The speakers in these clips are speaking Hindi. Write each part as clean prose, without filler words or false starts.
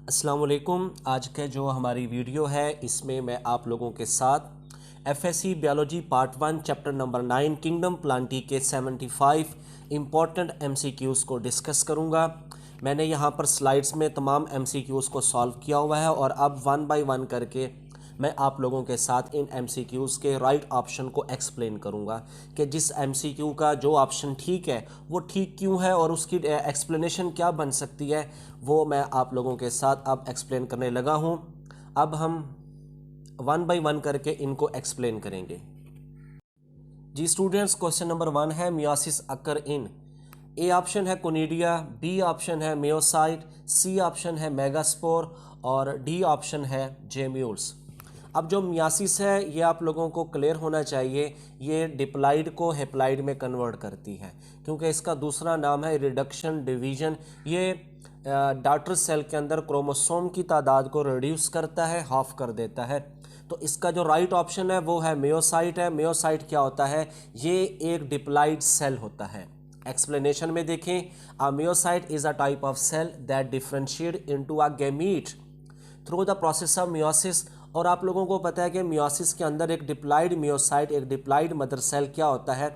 अस्सलाम वालेकुम। आज का जो हमारी वीडियो है इसमें मैं आप लोगों के साथ FSc biology part 1 chapter number 9 kingdom Plantae के 75 इम्पॉर्टेंट एमसीक्यूज़ को डिस्कस करूंगा। मैंने यहाँ पर स्लाइड्स में तमाम एमसीक्यूज़ को सॉल्व किया हुआ है और अब वन बाय वन करके मैं आप लोगों के साथ इन एमसीक्यूज़ के राइट ऑप्शन को एक्सप्लेन करूंगा कि जिस एमसीक्यू का जो ऑप्शन ठीक है वो ठीक क्यों है और उसकी एक्सप्लेनेशन क्या बन सकती है, वो मैं आप लोगों के साथ अब एक्सप्लेन करने लगा हूं। अब हम वन बाय वन करके इनको एक्सप्लेन करेंगे। जी स्टूडेंट्स, क्वेश्चन नंबर 1 है मियोसिस अकर इन। ए ऑप्शन है कोनिडिया, बी ऑप्शन है मेयोसाइट, सी ऑप्शन है मेगास्पोर और डी ऑप्शन है जेम्यूल्स। अब जो मियासिस है ये आप लोगों को क्लियर होना चाहिए, ये डिप्लाइड को हेप्लाइड में कन्वर्ट करती है क्योंकि इसका दूसरा नाम है रिडक्शन डिवीजन। ये डॉटर सेल के अंदर क्रोमोसोम की तादाद को रिड्यूस करता है, हाफ कर देता है। तो इसका जो राइट ऑप्शन है वो है मेयोसाइट है। मेयोसाइट क्या होता है? ये एक डिप्लाइड सेल होता है। एक्सप्लेनेशन में देखें, a meiocyte is a type of cell that differentiate into a gamete through the process of meiosis. और आप लोगों को पता है कि मियोसिस के अंदर एक डिप्लाइड मियोसाइट, एक डिप्लाइड मदर सेल क्या होता है,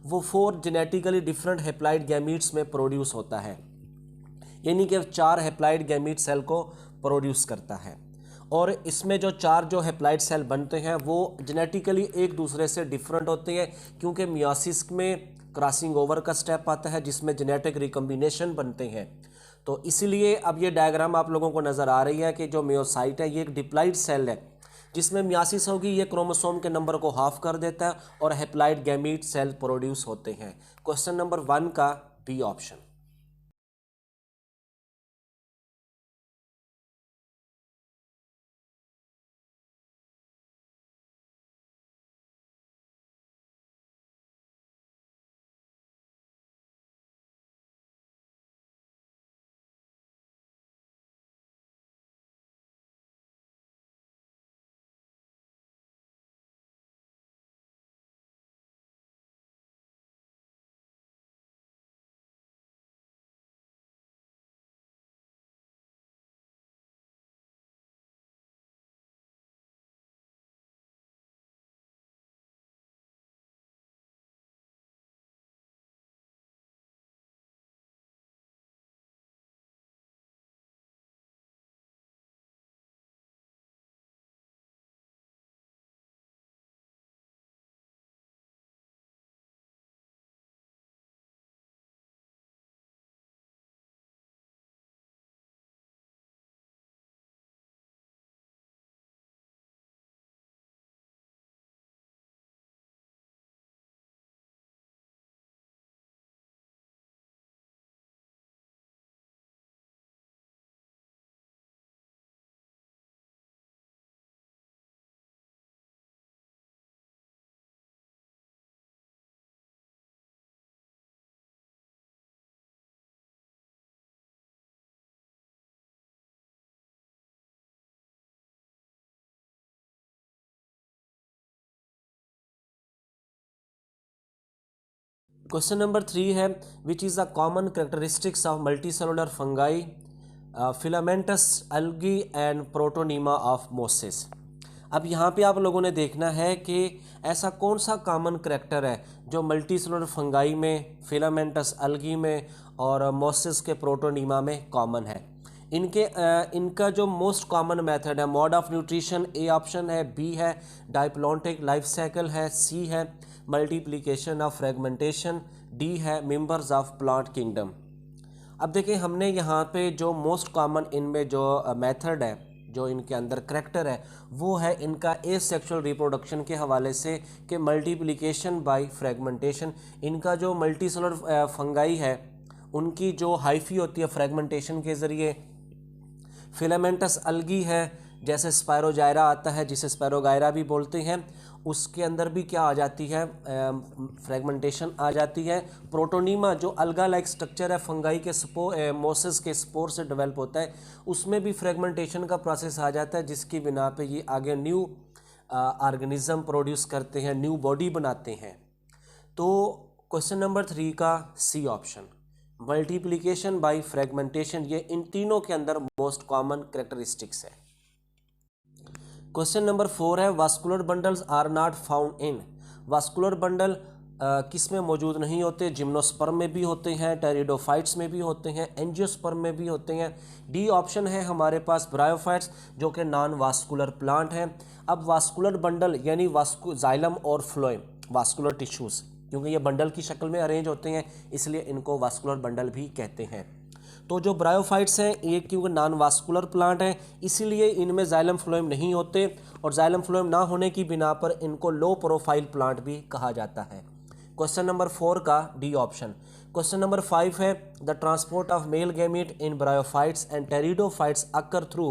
वो 4 जेनेटिकली डिफरेंट हेप्लाइड गैमीट्स में प्रोड्यूस होता है, यानी कि 4 हेप्लाइड गैमीट सेल को प्रोड्यूस करता है। और इसमें जो 4 जो हेप्लाइड सेल बनते हैं वो जेनेटिकली एक दूसरे से डिफरेंट होते हैं क्योंकि मियोसिस में क्रॉसिंग ओवर का स्टेप आता है जिसमें जेनेटिक रिकम्बिनेशन बनते हैं। तो इसीलिए अब ये डायग्राम आप लोगों को नज़र आ रही है कि जो मियोसाइट है ये एक डिप्लाइड सेल है जिसमें मियासिस होगी, ये क्रोमोसोम के नंबर को हाफ कर देता है और हेप्लाइड गैमीट सेल प्रोड्यूस होते हैं। क्वेश्चन नंबर 1 का बी ऑप्शन। क्वेश्चन नंबर 3 है which is the common characteristics of multi cellular fungi, filamentous algae and protonema of Moses. अब यहाँ पे आप लोगों ने देखना है कि ऐसा कौन सा कॉमन करेक्टर है जो मल्टी सेलुलर फंगाई में, फिलामेंटस एल्गी में और मोसेस के प्रोटोनीमा में कॉमन है। इनका जो मोस्ट कॉमन मेथड है mode of nutrition, A option है, बी है डाइप्लॉन्टिक लाइफ साइकिल है, सी है मल्टीप्लिकेशन ऑफ फ्रेगमेंटेशन, डी है मेंबर्स ऑफ प्लांट किंगडम। अब देखिए हमने यहाँ पे जो मोस्ट कॉमन इनमें जो मेथड है, जो इनके अंदर करैक्टर है, वो है इनका एसेक्सुअल रिप्रोडक्शन के हवाले से कि मल्टीप्लिकेशन बाय फ्रेगमेंटेशन। इनका जो मल्टीसेलुलर फंगाई है उनकी जो हाइफी होती है फ्रेगमेंटेशन के ज़रिए। फिलामेंटस अलगी है, जैसे स्पायरोजायरा आता है जिसे स्पायरोगायरा भी बोलते हैं, उसके अंदर भी क्या आ जाती है, फ्रेगमेंटेशन आ जाती है। प्रोटोनीमा जो अलगा लाइक स्ट्रक्चर है फंगाई के मोसेस के स्पोर से डेवलप होता है, उसमें भी फ्रेगमेंटेशन का प्रोसेस आ जाता है जिसकी बिना पे ये आगे न्यू ऑर्गेनिज्म प्रोड्यूस करते हैं, न्यू बॉडी बनाते हैं। तो क्वेश्चन नंबर 3 का C option. Multiplication by fragmentation, ये इन तीनों के अंदर मोस्ट कॉमन कैरेक्टरिस्टिक्स है। क्वेश्चन नंबर 4 है vascular bundles are not found in. Vascular bundle किस में मौजूद नहीं होते? जिम्नोस्पर्म में भी होते हैं, टेरिडोफाइट्स में भी होते हैं, एंजियोस्पर्म में भी होते हैं। डी ऑप्शन है हमारे पास ब्रायोफाइट्स, जो कि नॉन वास्कुलर प्लांट हैं। अब वास्कुलर बंडल यानी जाइलम और फ्लोएम वास्कुलर टिश्यूज़, क्योंकि ये बंडल की शक्ल में अरेंज होते हैं इसलिए इनको वास्कुलर बंडल भी कहते हैं। तो जो ब्रायोफाइट्स हैं ये क्योंकि नॉन वास्कुलर प्लांट हैं इसीलिए इनमें जाइलम फ्लोएम नहीं होते, और जाइलम फ्लोएम ना होने की बिना पर इनको लो प्रोफाइल प्लांट भी कहा जाता है। क्वेश्चन नंबर 4 का डी ऑप्शन। क्वेश्चन नंबर 5 है the transport of male gamete in bryophytes and pteridophytes occur through.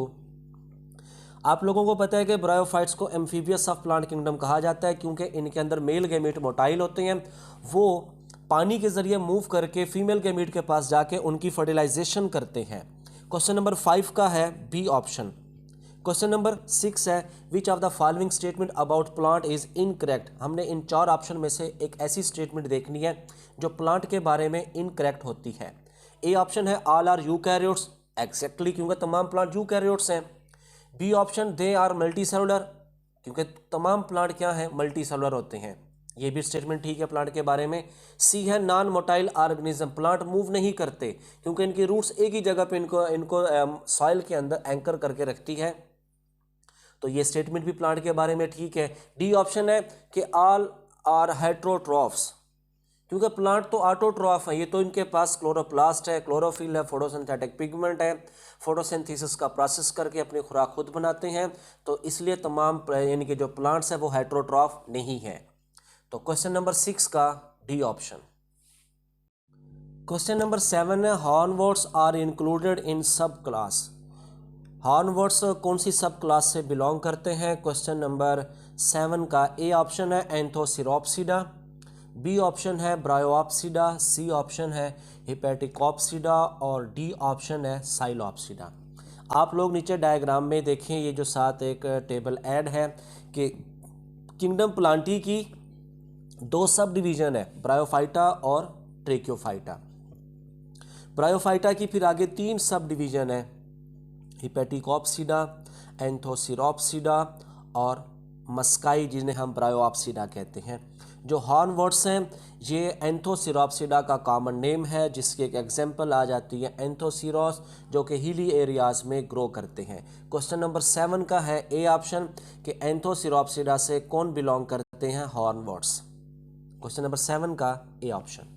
आप लोगों को पता है कि ब्रायोफाइट्स को एम्फीबियस ऑफ प्लांट किंगडम कहा जाता है क्योंकि इनके अंदर मेल गैमीट मोटाइल होते हैं, वो पानी के जरिए मूव करके फीमेल गैमीट के पास जाके उनकी फर्टिलाइजेशन करते हैं। क्वेश्चन नंबर 5 का है बी ऑप्शन। क्वेश्चन नंबर 6 है which of the following statement about plant is incorrect. हमने इन 4 ऑप्शन में से एक ऐसी स्टेटमेंट देखनी है जो प्लांट के बारे में इनकरेक्ट होती है। ए ऑप्शन है ऑल आर यूकैरियोट्स, एग्जैक्टली क्योंकि तमाम प्लांट यूकैरियोट्स हैं। B option they are multi cellular, क्योंकि तमाम प्लांट क्या हैं? मल्टी सेलुलर होते हैं, ये भी स्टेटमेंट ठीक है प्लांट के बारे में। सी है non motile organism, plant move नहीं करते क्योंकि इनकी रूट्स एक ही जगह पे इनको सॉइल के अंदर एंकर करके रखती है, तो ये स्टेटमेंट भी प्लांट के बारे में ठीक है। डी ऑप्शन है कि ऑल आर हेट्रोट्रॉफ्स, क्योंकि प्लांट तो ऑटोट्रॉफ है, ये तो इनके पास क्लोरोप्लास्ट है, क्लोरोफिल है, फोटोसिंथेटिक पिगमेंट है, फोटोसिंथेसिस का प्रोसेस करके अपनी खुराक खुद बनाते हैं, तो इसलिए तमाम यानी कि जो प्लांट्स हैं वो हेट्रोट्रॉफ नहीं है। तो क्वेश्चन नंबर 6 का डी ऑप्शन। क्वेश्चन नंबर 7 है हॉर्नवर्ट्स आर इंक्लूडेड इन सब क्लास। हॉर्नवर्ट्स कौन सी सब क्लास से बिलोंग करते हैं? क्वेश्चन नंबर 7 का ए ऑप्शन है एंथोसिरोप्सिडा, बी ऑप्शन है ब्रायोप्सिडा, सी ऑप्शन है हिपैटिकोप्सिडा और डी ऑप्शन है साइलोप्सिडा। आप लोग नीचे डायग्राम में देखें, ये जो साथ एक टेबल ऐड है कि किंगडम प्लांटी की 2 सब डिवीज़न है, ब्रायोफाइटा और ट्रेक्योफाइटा। ब्रायोफाइटा की फिर आगे 3 सब डिवीज़न है, हिपैटिकोप्सिडा, एंथोसिरोप्सिडा और मस्काई, जिन्हें हम ब्रायोप्सिडा कहते हैं। जो हॉर्नवर्ट्स हैं ये एंथोसिरोप्सिडा का कॉमन नेम है, जिसकी एक एग्जांपल आ जाती है एंथोसिरोस, जो कि हिली एरियाज़ में ग्रो करते हैं। क्वेश्चन नंबर 7 का है ए ऑप्शन कि एंथोसिरोप्सिडा से कौन बिलोंग करते हैं? हॉर्नवर्ट्स। क्वेश्चन नंबर 7 का ए ऑप्शन।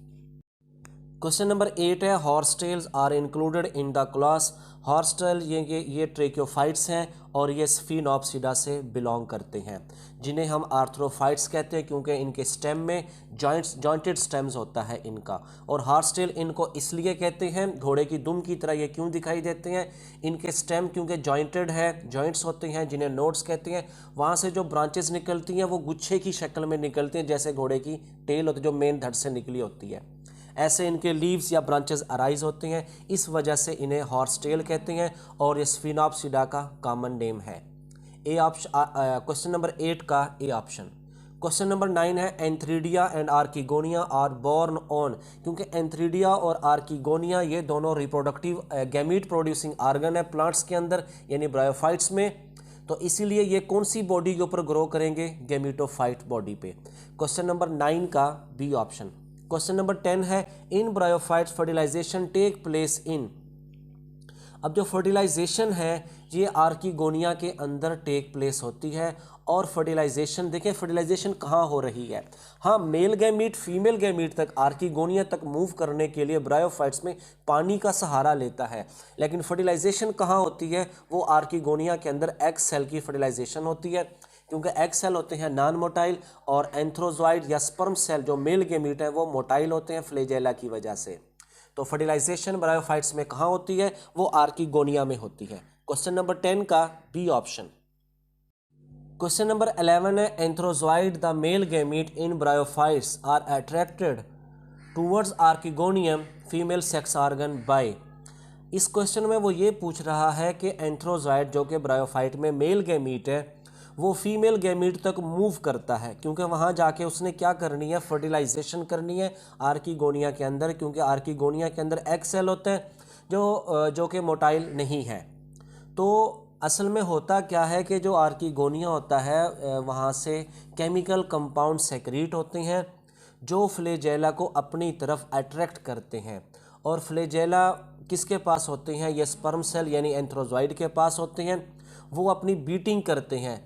क्वेश्चन नंबर 8 है horsetails are included in the class. Horsetail ये ट्रेक्योफाइट्स हैं और ये स्फिनोप्सिडा से बिलोंग करते हैं, जिन्हें हम आर्थ्रोफाइट्स कहते हैं क्योंकि इनके स्टेम में जॉइंटेड स्टेम्स होता है इनका। और हॉर्सटेल इनको इसलिए कहते हैं, घोड़े की दुम की तरह ये क्यों दिखाई देते हैं? इनके स्टेम क्योंकि जॉइंटेड है, जॉइंट्स होते हैं जिन्हें नोड्स कहते हैं, वहाँ से जो ब्रांचेस निकलती हैं वो गुच्छे की शक्ल में निकलती हैं, जैसे घोड़े की टेल होती है जो मेन धड़ से निकली होती है। ऐसे इनके लीव्स या ब्रांचेस अराइज होते हैं, इस वजह से इन्हें हॉर्सटेल कहते हैं और ये स्फिनोप्सिडा का कॉमन नेम है। ए ऑप्शन क्वेश्चन नंबर 8 का ए ऑप्शन। क्वेश्चन नंबर 9 है antheridia and archegonia are borne on, क्योंकि एंथ्रीडिया और आर्किगोनिया ये दोनों रिप्रोडक्टिव गैमीट प्रोड्यूसिंग आर्गन है प्लांट्स के अंदर यानी ब्रायोफाइट्स में, तो इसीलिए ये कौन सी बॉडी के ऊपर ग्रो करेंगे? गैमीटोफाइट बॉडी पे। क्वेश्चन नंबर 9 का बी ऑप्शन। क्वेश्चन नंबर 10 है in bryophytes fertilisation take place in. अब जो फर्टिलाइजेशन है ये आर्किगोनिया के अंदर टेक प्लेस होती है, और फर्टिलाइजेशन देखें फर्टिलाइजेशन कहाँ हो रही है? हाँ, मेल गैमीट फीमेल गैमीट तक आर्किगोनिया तक मूव करने के लिए ब्रायोफाइट्स में पानी का सहारा लेता है, लेकिन फर्टिलाइजेशन कहाँ होती है? वो आर्किगोनिया के अंदर एग सेल की फर्टिलाइजेशन होती है, क्योंकि एग सेल होते हैं नॉन मोटाइल और एंथ्रोजॉइड या स्पर्म सेल जो मेल गैमीट है वो मोटाइल होते हैं फ्लैजेला की वजह से। तो फर्टिलाइजेशन ब्रायोफाइट्स में कहाँ होती है? वो आर्किगोनिया में होती है। क्वेश्चन नंबर 10 का बी ऑप्शन। क्वेश्चन नंबर 11 है antherozoid the male gamete in bryophytes are attracted towards archegonium female sex organ by. इस क्वेश्चन में वो ये पूछ रहा है कि एंथ्रोजॉइड जो कि ब्रायोफाइट में मेल गैमीट है वो फीमेल गैमीट तक मूव करता है, क्योंकि वहाँ जाके उसने क्या करनी है, फर्टिलाइजेशन करनी है आर्किगोनिया के अंदर, क्योंकि आर्किगोनिया के अंदर एग सेल होते हैं जो कि मोटाइल नहीं है। तो असल में होता क्या है कि जो आर्किगोनिया होता है वहाँ से केमिकल कंपाउंड सेक्रीट होते हैं जो फ्लैजेला को अपनी तरफ अट्रैक्ट करते हैं। और फ्लैजेला किसके पास होते हैं, ये स्पर्म सेल यानी एंथ्रोजॉइड के पास होते हैं। वो अपनी बीटिंग करते हैं,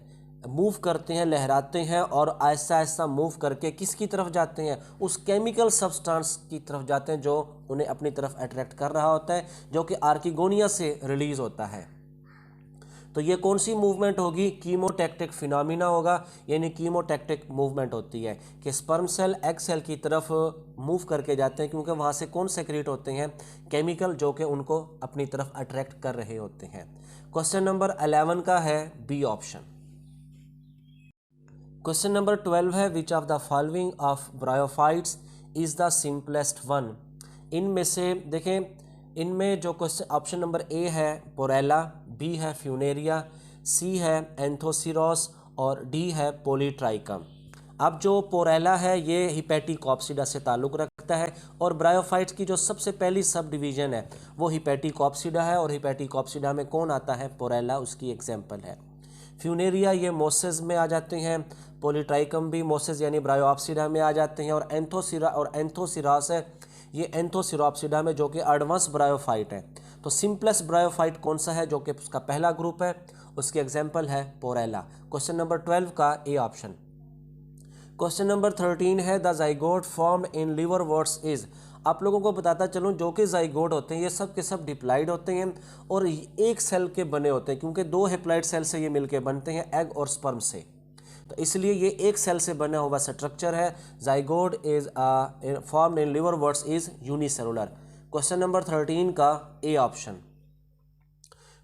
मूव करते हैं, लहराते हैं और आहिस्ता आहिस्ता मूव करके किसकी तरफ जाते हैं, उस केमिकल सब्सटेंस की तरफ जाते हैं जो उन्हें अपनी तरफ अट्रैक्ट कर रहा होता है, जो कि आर्किगोनिया से रिलीज़ होता है। तो ये कौन सी मूवमेंट होगी, कीमोटैक्टिक फिनोमिना होगा, यानी कीमोटैक्टिक मूवमेंट होती है कि स्पर्म सेल एग सेल की तरफ मूव करके जाते हैं, क्योंकि वहाँ से कौन सेक्रेट होते हैं, केमिकल जो कि उनको अपनी तरफ अट्रैक्ट कर रहे होते हैं। क्वेश्चन नंबर 11 का है बी ऑप्शन। क्वेश्चन नंबर 12 है which of the following of bryophytes is the simplest one. इनमें से देखें, इनमें जो क्वेश्चन ऑप्शन नंबर ए है पोरेला, बी है फ्यूनेरिया, सी है एंथोसिरोस और डी है पोलीट्राइकम। अब जो पोरेला है ये हिपैटिकॉप्सिडा से ताल्लुक़ रखता है और ब्रायोफाइट्स की जो सबसे पहली सब डिवीज़न है वो हिपैटिकॉप्सिडा है और हिपैटिकॉप्सिडा में कौन आता है, पोरेला उसकी एग्जाम्पल है। फ्यूनेरिया ये मोसेस में आ जाते हैं, पोलीट्राइकम भी मोसेस यानी ब्रायोप्सिडा में आ जाते हैं और एंथोसिरास है ये एंथोसिरोप्सिडा में जो कि एडवांस ब्रायोफाइट है। तो सिंपलेस्ट ब्रायोफाइट कौन सा है, जो कि उसका पहला ग्रुप है, उसकी एग्जाम्पल है पोरेला। क्वेश्चन नंबर 12 का ए ऑप्शन। क्वेश्चन नंबर 13 है the zygote formed in liverworts is. आप लोगों को बताता चलूँ जो कि जाइगोट होते हैं ये सब के सब डिप्लाइड होते हैं और एक सेल के बने होते हैं, क्योंकि दो हेप्लाइड सेल से ये मिलके बनते हैं, एग और स्पर्म से, तो इसलिए ये एक सेल से बना हुआ स्ट्रक्चर है। Zygote is formed in liverworts is unicellular. Question number 13 का ए ऑप्शन।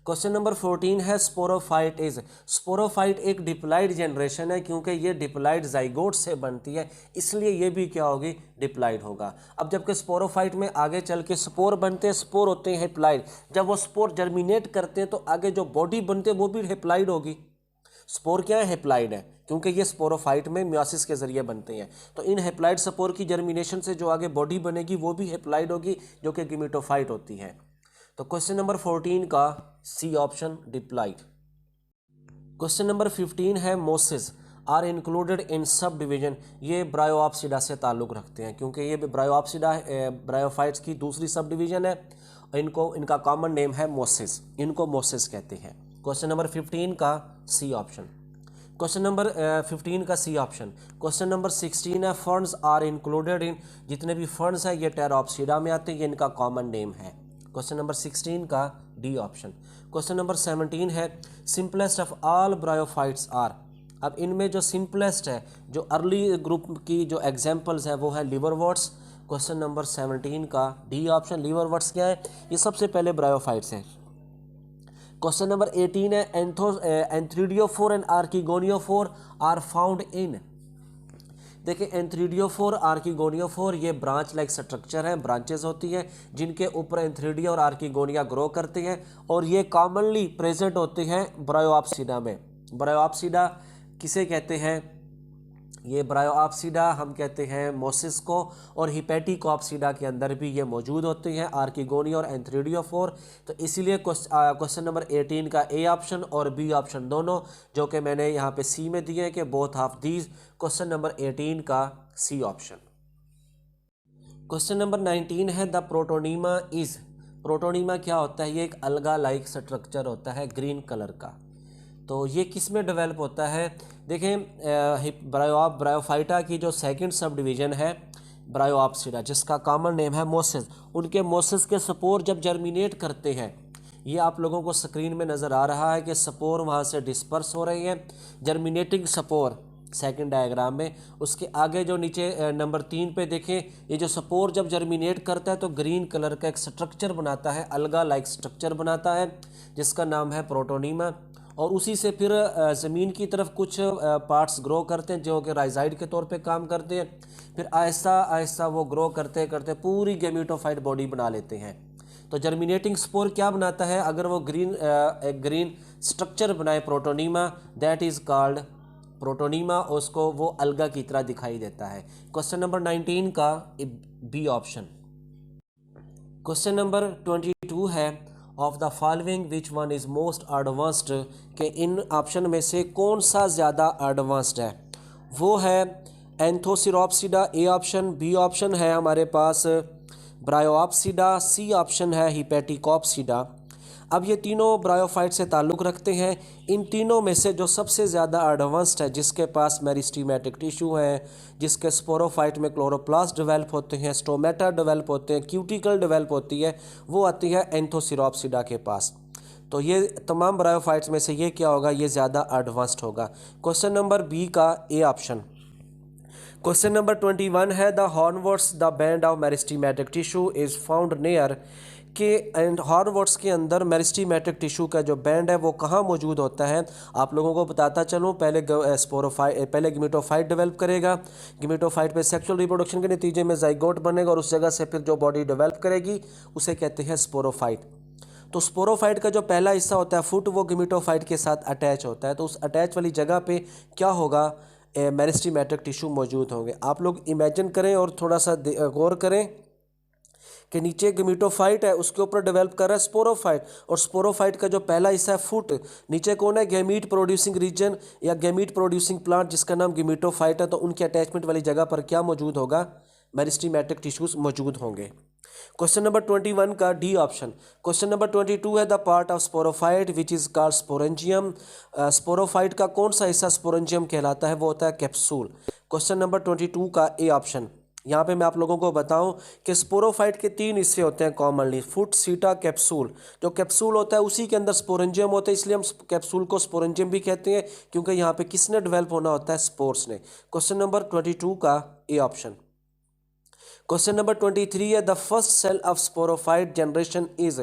क्वेश्चन नंबर 14 है स्पोरोफाइट इज। स्पोरोफाइट एक डिप्लाइड जनरेशन है, क्योंकि ये डिप्लाइड जाइगोट से बनती है, इसलिए ये भी क्या होगी, डिप्लाइड होगा। अब जबकि स्पोरोफाइट में आगे चल के स्पोर बनते हैं, स्पोर होते हैं हेप्लाइड, जब वो स्पोर जर्मिनेट करते हैं तो आगे जो बॉडी बनते हैं वो भी हेप्लाइड होगी। स्पोर क्या है, हेप्लाइड है, क्योंकि ये स्पोरोफाइट में मियोसिस के जरिए बनते हैं। तो इन हेप्लाइड स्पोर की जर्मिनेशन से जो आगे बॉडी बनेगी वो भी हेप्लाइड होगी, जो कि गिमेटोफाइट होती है। तो क्वेश्चन नंबर 14 का C option, diploid. Question number 15 है Moses are included in sub division. ये ब्रायोप्सिडा से ताल्लुक़ रखते हैं, क्योंकि ये ब्रायोप्सिडा ब्रायोफाइट्स की दूसरी सब डिवीजन है। इनका कॉमन नेम है मोसेस, इनको मोसेस कहते हैं। क्वेश्चन नंबर 15 का सी ऑप्शन। क्वेश्चन नंबर 15 का सी ऑप्शन। क्वेश्चन नंबर 16 है फर्न्स आर इंक्लूडेड इन। जितने भी फर्न्स हैं ये टेरोप्सिडा में आते हैं, ये इनका कॉमन नेम है। क्वेश्चन नंबर 16 का डी ऑप्शन। क्वेश्चन नंबर 17 है simplest of all bryophytes are. अब इनमें जो सिंपलेस्ट है, जो अर्ली ग्रुप की जो एग्जाम्पल्स है वो है लिवरवर्ट्स। क्वेश्चन नंबर 17 का डी ऑप्शन। लिवरवर्ट्स क्या है, ये सबसे पहले ब्रायोफाइट्स हैं। क्वेश्चन नंबर 18 है एंथ्रीडियोफोर एंड आर्किगोनियोफोर आर फाउंड इन। देखिए एंथ्रीडियोफोर आर्किगोनियोफोर ये ब्रांच लाइक स्ट्रक्चर है, ब्रांचेस होती है जिनके ऊपर एंथ्रीडिया और आर्किगोनिया ग्रो करते हैं और ये कॉमनली प्रेजेंट होते हैं ब्रायोप्सिडा में। ब्रायोप्सिडा किसे कहते हैं, ये ब्रायोप्सिडा हम कहते हैं मोसिस को, और हिपैटिकॉप्सिडा के अंदर भी ये मौजूद होते हैं, आर्किगोनिया और एंथ्रीडियोफोर। तो इसीलिए क्वेश्चन नंबर 18 का ए ऑप्शन और बी ऑप्शन दोनों, जो कि मैंने यहाँ पे सी में दिए हैं कि both of these. Question number 18 का सी ऑप्शन। क्वेश्चन नंबर 19 है द प्रोटोनीमा इज। प्रोटोनीमा क्या होता है, ये एक अलगा लाइक स्ट्रक्चर होता है ग्रीन कलर का। तो ये किस में डेवलप होता है, देखें ब्रायोफाइटा की जो सेकंड सब डिवीज़न है ब्रायोप्सिडा, जिसका कॉमन नेम है मोसेस, उनके मोसेस के स्पोर जब जर्मिनेट करते हैं, ये आप लोगों को स्क्रीन में नज़र आ रहा है कि स्पोर वहाँ से डिस्पर्स हो रही हैं, जर्मिनेटिंग स्पोर सेकंड डायग्राम में। उसके आगे जो नीचे नंबर 3 पे देखें, ये जो स्पोर जब जर्मिनेट करता है तो ग्रीन कलर का एक स्ट्रक्चर बनाता है, अलगा लाइक स्ट्रक्चर बनाता है, जिसका नाम है प्रोटोनीमा। और उसी से फिर ज़मीन की तरफ कुछ पार्ट्स ग्रो करते हैं जो कि राइजाइड के तौर पे काम करते हैं। फिर आहिस्ता आहिस्ता वो ग्रो करते करते पूरी गैमेटोफाइट बॉडी बना लेते हैं। तो जर्मिनेटिंग स्पोर क्या बनाता है? अगर वो एक ग्रीन स्ट्रक्चर बनाए protonema, that is called protonema, उसको वो अलगा की तरह दिखाई देता है। क्वेश्चन नंबर 19 का बी ऑप्शन। क्वेश्चन नंबर 22 है, of the following which one is most advanced, के इन ऑप्शन में से कौन सा ज़्यादा एडवांस्ड है? वो है एंथोसिरोप्सिडा, ए ऑप्शन, बी ऑप्शन है हमारे पास ब्रायोप्सिडा, सी ऑप्शन है हिपैटिकोप्सिडा। अब ये तीनों ब्रायोफाइट से ताल्लुक़ रखते हैं। इन तीनों में से जो सबसे ज़्यादा एडवांस्ड है, जिसके पास मेरिस्टेमेटिक टिश्यू है, जिसके स्पोरोफाइट में क्लोरोप्लास्ट डेवलप होते हैं, स्टोमेटा डेवलप होते हैं, क्यूटिकल डेवलप होती है, वो आती है एंथोसिरोप्सिडा के पास। तो ये तमाम ब्रायोफाइट्स में से ये क्या होगा? ये ज़्यादा एडवांस्ड होगा। क्वेश्चन नंबर बी का ए ऑप्शन। क्वेश्चन नंबर 21 है, the hornworts the band of meristematic tissue is found near, के एंड हॉर्नवर्ट्स के अंदर मेरिस्टेमेटिक टिश्यू का जो बैंड है वो कहाँ मौजूद होता है? आप लोगों को बताता चलूँ, पहले गिमेटोफाइट डेवलप करेगा, गिमेटोफाइट पे सेक्सुअल रिप्रोडक्शन के नतीजे में जाइगोट बनेगा और उस जगह से फिर जो बॉडी डेवलप करेगी उसे कहते हैं स्पोरोफाइट। तो स्पोरोफाइट का जो पहला हिस्सा होता है फुट, वो गिमेटोफाइट के साथ अटैच होता है। तो उस अटैच वाली जगह पे क्या होगा? मेरिस्टेमेटिक टिश्यू मौजूद होंगे। आप लोग इमेजिन करें और थोड़ा सा गौर करें कि नीचे गमीटोफाइट है, उसके ऊपर डेवलप कर रहा है स्पोरोफाइट, और स्पोरोफाइट का जो पहला हिस्सा है फुट, नीचे कौन है? गैमीट प्रोड्यूसिंग रीजन या गैमीट प्रोड्यूसिंग प्लांट, जिसका नाम गमीटोफाइट है। तो उनके अटैचमेंट वाली जगह पर क्या मौजूद होगा? मेरिस्टेमेटिक टिश्यूज मौजूद होंगे। क्वेश्चन नंबर 21 का डी ऑप्शन। क्वेश्चन नंबर 22 है, the part of sporophyte which is called sporangium, sporophyte का कौन सा हिस्सा स्पोरेंजियम कहलाता है? वो होता है कैप्सूल। क्वेश्चन नंबर 22 का ए ऑप्शन। यहाँ पे मैं आप लोगों को बताऊं कि स्पोरोफाइट के 3 हिस्से होते हैं कॉमनली, फुट, सीटा, कैप्सूल। जो कैप्सूल होता है उसी के अंदर स्पोरेंजियम होता है, इसलिए हम कैप्सूल को स्पोरेंजियम भी कहते हैं, क्योंकि यहाँ पे किसने डेवलप होना होता है? स्पोर्स ने। क्वेश्चन नंबर 22 का ए ऑप्शन। क्वेश्चन नंबर 23 है, the first cell of sporophyte generation is.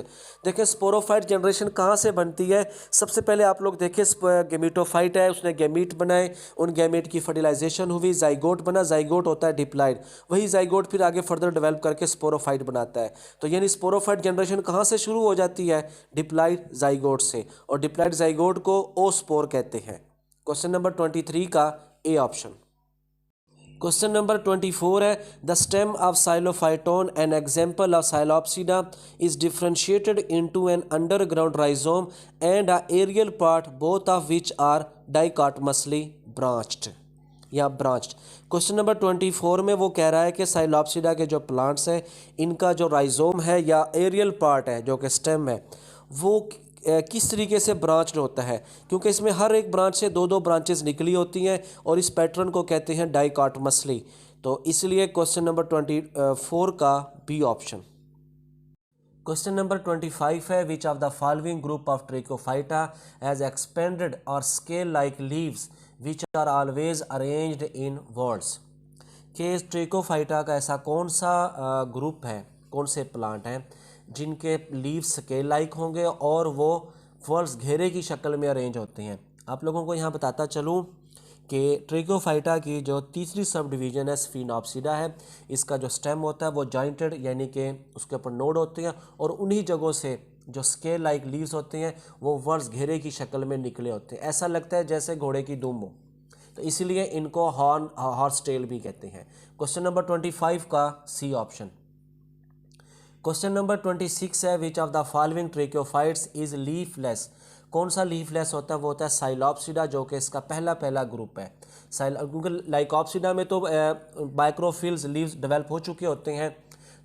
देखिए स्पोरोफाइट जनरेशन कहाँ से बनती है? सबसे पहले आप लोग देखिए, गेमिटोफाइट है, उसने गैमीट बनाए, उन गैमीट की फर्टिलाइजेशन हुई, जाइगोट बना, जाइगोट होता है डिप्लाइड, वही जाइगोट फिर आगे फर्दर डेवलप करके स्पोरोफाइट बनाता है। तो यानी स्पोरोफाइट जनरेशन कहाँ से शुरू हो जाती है? डिप्लाइड जाइगोट से, और डिप्लाइड जाइगोट को ओस्पोर कहते हैं। क्वेश्चन नंबर 23 का ए ऑप्शन। क्वेश्चन नंबर 24 है, the stem of psilophyton an example of psilopsida is differentiated into an underground rhizome and a aerial part both of which are dichotomously branched या ब्रांच्ड। क्वेश्चन नंबर 24 में वो कह रहा है कि साइलोप्सिडा के जो प्लांट्स हैं, इनका जो राइजोम है या एरियल पार्ट है जो कि स्टेम है, वो किस तरीके से ब्रांच्ड होता है, क्योंकि इसमें हर एक ब्रांच से 2-2 ब्रांचेस निकली होती हैं और इस पैटर्न को कहते हैं डाइकॉटमसली। तो इसलिए क्वेश्चन नंबर 24 का बी ऑप्शन। क्वेश्चन नंबर 25 है, which of the following group of tracheophyta has expanded और scale like leaves which are always arranged in words. के ट्रिकोफाइटा का ऐसा कौन सा ग्रुप है, कौन से प्लांट हैं जिनके लीव्स स्केल लाइक होंगे और वो वर्ड्स घेरे की शक्ल में अरेंज होते हैं? आप लोगों को यहाँ बताता चलूँ कि ट्रिकोफाइटा की जो तीसरी सब डिवीज़न है स्फिनोप्सिडा है, इसका जो स्टेम होता है वो जॉइंटेड, यानी कि उसके ऊपर नोड होते हैं, और उन्हीं जगहों से जो स्केल लाइक लीव्स होते हैं वो वर्ड्स घेरे की शक्ल में निकले होते हैं। ऐसा लगता है जैसे घोड़े की दुम हो, तो इसलिए इनको हॉर्स टेल भी कहते हैं। क्वेश्चन नंबर 25 का सी ऑप्शन। क्वेश्चन नंबर 26 है, which of the following tracheophytes is leafless. कौन सा लीफलेस होता है? वो होता है साइलोप्सिडा, जो कि इसका पहला ग्रुप है। क्योंकि लाइकोप्सिडा में तो माइक्रोफिल्स लीव्स डेवलप हो चुके होते हैं।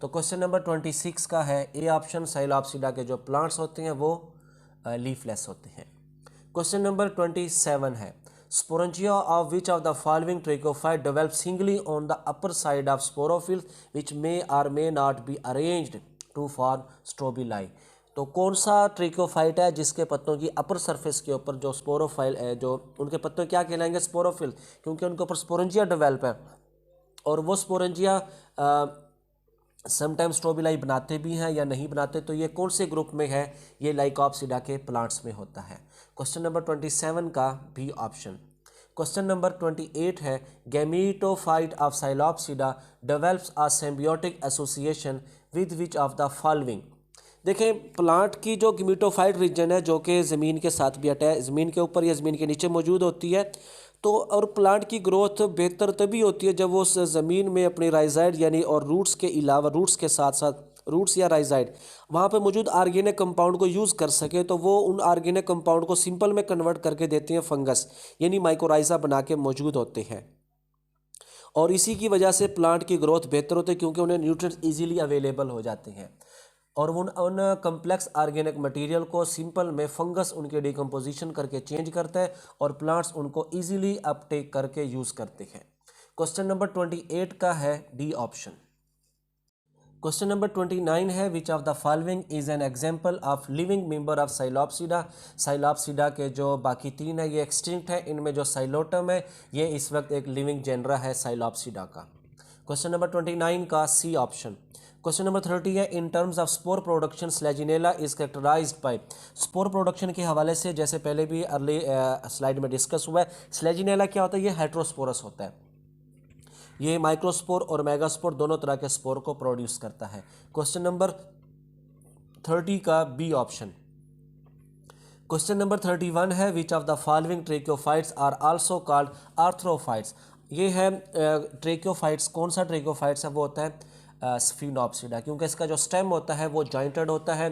तो क्वेश्चन नंबर 26 का है ए ऑप्शन, साइलोप्सिडा के जो प्लांट्स होते हैं वो लीफलेस होते हैं। क्वेश्चन नंबर 27 है, sporangia of which of the following tracheophyte develop singly on the upper side of sporophylls which may और may not be arranged to form strobili. तो कौन सा ट्रिकोफाइट है जिसके पत्तों की अपर सरफेस के ऊपर जो स्पोरोफाइल है, जो उनके पत्ते क्या कहलाएंगे? स्पोरोफिल, क्योंकि उनके ऊपर स्पोरेंजिया डेवलप है, और वो स्पोरेंजिया समटाइम स्ट्रोबिलाई बनाते भी हैं या नहीं बनाते। तो ये कौन से ग्रुप में है? ये लाइकोप्सिडा के प्लांट्स में होता है। क्वेश्चन नंबर 27 का बी ऑप्शन। क्वेश्चन नंबर 28 है, gametophyte of psilopsida develops a symbiotic association with which of the following. देखें प्लांट की जो गिमिटोफाइट रीजन है जो कि ज़मीन के साथ भी अटैच, ज़मीन के ऊपर या ज़मीन के नीचे मौजूद होती है, तो और प्लांट की ग्रोथ बेहतर तभी होती है जब वो उस ज़मीन में अपनी राइजाइड यानी और रूट्स के अलावा, रूट्स के साथ साथ रूट्स या राइजाइड वहाँ पे मौजूद ऑर्गेनिक कंपाउंड को यूज़ कर सके। तो वो उन ऑर्गेनिक कंपाउंड को सिंपल में कन्वर्ट करके देते हैं फंगस, यानी माइकोराइजा बना के मौजूद होते हैं। और इसी की वजह से प्लांट की ग्रोथ बेहतर होती है क्योंकि उन्हें न्यूट्रिएंट्स इजीली अवेलेबल हो जाते हैं। और उन कम्प्लेक्स ऑर्गेनिक मटेरियल को सिंपल में फंगस उनके डिकम्पोजिशन करके चेंज करता है और प्लांट्स उनको इजीली अपटेक करके यूज़ करते हैं। क्वेश्चन नंबर 28 का है डी ऑप्शन। क्वेश्चन नंबर 29 है which of the following is an example of living member of psilopsida. Psilopsida के जो बाकी तीन है ये एक्सटिंक्ट है, इनमें जो साइलोटम है ये इस वक्त एक लिविंग जेनरा है साइलोप्सिडा का। क्वेश्चन नंबर 29 का सी ऑप्शन। क्वेश्चन नंबर 30 है in terms of spore production selaginella is characterised by. Spore production के हवाले से जैसे पहले भी अर्ली स्लाइड में डिस्कस हुआ है, स्लेजिनेला क्या होता है, ये हेट्रोस्पोरस होता है, ये माइक्रोस्पोर और मेगास्पोर दोनों तरह के स्पोर को प्रोड्यूस करता है। क्वेश्चन नंबर 30 का बी ऑप्शन। क्वेश्चन नंबर 31 है which of the following tracheophytes are also called arthrophytes. ये है ट्रेक्योफाइट्स, कौन सा ट्रेक्योफाइट्स है, वो होता है स्फिनोप्सिडा, क्योंकि इसका जो स्टेम होता है वो जॉइंटेड होता है,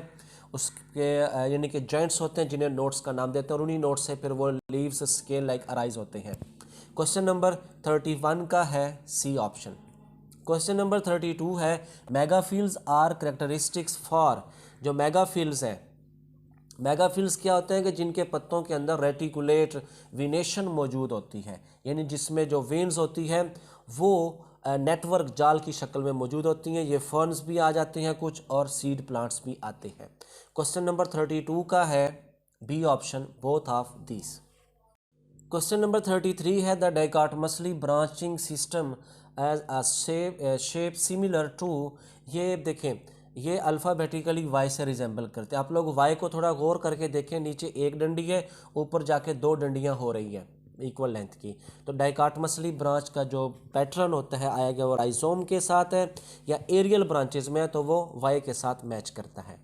उसके यानी कि जॉइंट्स होते हैं जिन्हें नोट्स का नाम देते हैं और उन्हीं नोट्स से फिर वो लीव्स स्केल लाइक अराइज होते हैं। क्वेश्चन नंबर 31 का है सी ऑप्शन। क्वेश्चन नंबर 32 है मेगाफिल्स आर करेक्टरिस्टिक्स फॉर। जो मेगाफिल्स हैं, मेगाफिल्स क्या होते हैं कि जिनके पत्तों के अंदर रेटिकुलेट विनेशन मौजूद होती है, यानी जिसमें जो वेन्स होती है वो नेटवर्क जाल की शक्ल में मौजूद होती हैं। ये फर्न्स भी आ जाते हैं कुछ और सीड प्लांट्स भी आते हैं। क्वेश्चन नंबर 32 का है B option, both of these. Question number 33 है the dichotomously branching system as a shape similar to. ये देखें ये अल्फ़ाबेटिकली वाई से रिजेंबल करते हैं। आप लोग वाई को थोड़ा गौर करके देखें, नीचे एक डंडी है, ऊपर जाके दो डंडियां हो रही हैं इक्वल लेंथ की। तो डाइकोटमसली ब्रांच का जो पैटर्न होता है आएगा वो राइजोम के साथ है, या एरियल ब्रांचेज में है तो वो वाई के साथ मैच करता है।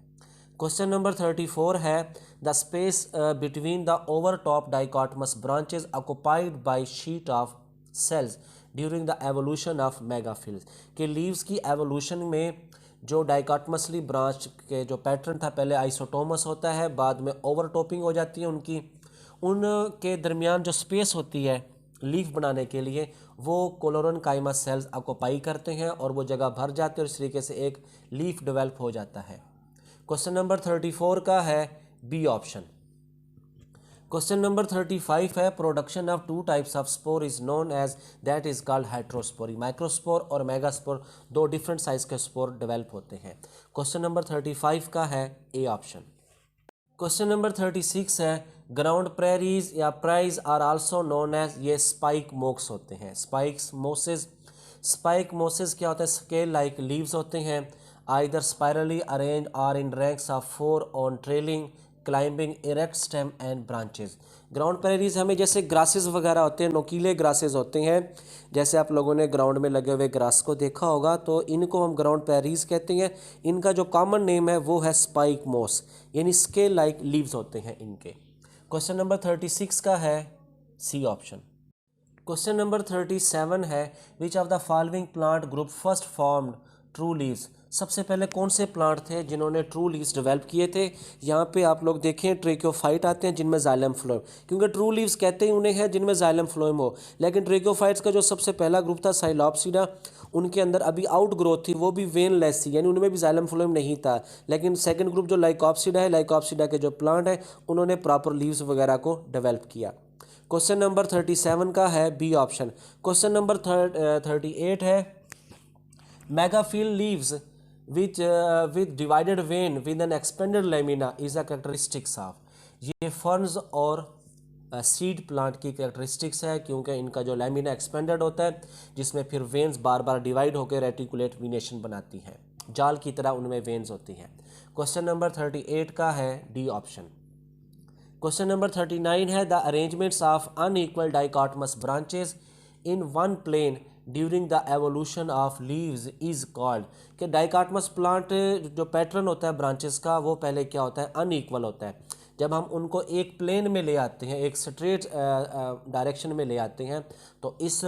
क्वेश्चन नंबर 34 है the space between the over top dichotomous branches occupied by sheet of cells during the evolution of megaphylls. के लीव्स की एवोल्यूशन में जो डाइकोटमसली ब्रांच के जो पैटर्न था, पहले आइसोटोमस होता है, बाद में ओवरटॉपिंग हो जाती है उनकी, उनके दरमियान जो स्पेस होती है लीफ बनाने के लिए वो कोलोरन काइमा सेल्स ऑक्युपाई करते हैं और वो जगह भर जाते हैं और इस तरीके से एक लीफ डेवलप हो जाता है। क्वेश्चन नंबर 34 का है बी ऑप्शन। क्वेश्चन नंबर 35 है production of two types of spore is known as, that is called heterospory. Microspore और मेगास्पोर दो डिफरेंट साइज के स्पोर डेवलप होते हैं। क्वेश्चन नंबर 35 का है ए ऑप्शन। क्वेश्चन नंबर 36 है ग्राउंड प्रेरीज या prize are also known as, ये स्पाइक मोक्स होते हैं, स्पाइक्स मोसेस। स्पाइक मोसेस क्या होता है, स्केल लाइक लीव्स होते हैं, either spirally arrange or in ranks of 4 on trailing climbing erect stem and branches. Ground prairies हमें जैसे ग्रासेस वगैरह होते हैं, नोकीले ग्रासेस होते हैं, जैसे आप लोगों ने ग्राउंड में लगे हुए ग्रास को देखा होगा, तो इनको हम ग्राउंड प्रेरीज कहते हैं। इनका जो कॉमन नेम है वो है स्पाइक मोस, यानी स्केल लाइक लीव्स होते हैं इनके। क्वेश्चन नंबर 36 का है सी ऑप्शन। क्वेश्चन नंबर 37 है which of the following plant group first formed true leaves. सबसे पहले कौन से प्लांट थे जिन्होंने ट्रू लीव्स डेवलप किए थे। यहाँ पे आप लोग देखें ट्रेक्योफाइट आते हैं जिनमें जाइलम फ्लोएम, क्योंकि ट्रू लीव्स कहते ही उन्हें हैं जिनमें जाइलम फ्लोएम हो। लेकिन ट्रेक्योफाइट्स का जो सबसे पहला ग्रुप था साइलोप्सिडा, उनके अंदर अभी आउट ग्रोथ थी, वो भी वेनलेस थी, यानी उनमें भी जाइलम फ्लोएम नहीं था। लेकिन सेकंड ग्रुप जो लाइकोप्सिडा है, लाइकोप्सिडा के जो प्लांट है उन्होंने प्रॉपर लीव्स वगैरह को डेवलप किया। क्वेश्चन नंबर 37 का है बी ऑप्शन। क्वेश्चन नंबर 38 है मेगाफिल leaves with divided vein with an expanded lamina is a characteristics of। ये फर्न्स और सीड प्लांट की कैरेक्टरिस्टिक्स है, क्योंकि इनका जो लैमिना एक्सपेंडेड होता है जिसमें फिर वेन्स बार बार डिवाइड होकर रेटिकुलेट विनेशन बनाती हैं, जाल की तरह उनमें वेन्स होती हैं। क्वेश्चन नंबर 38 का है डी ऑप्शन। क्वेश्चन नंबर 39 है the arrangements of unequal dichotomous branches in one plane during the evolution of leaves is called, कि डाइकोटमस प्लांट जो पैटर्न होता है ब्रांचेस का वो पहले क्या होता है, अनइक्वल होता है। जब हम उनको एक प्लेन में ले आते हैं, एक स्ट्रेट डायरेक्शन में ले आते हैं, तो इस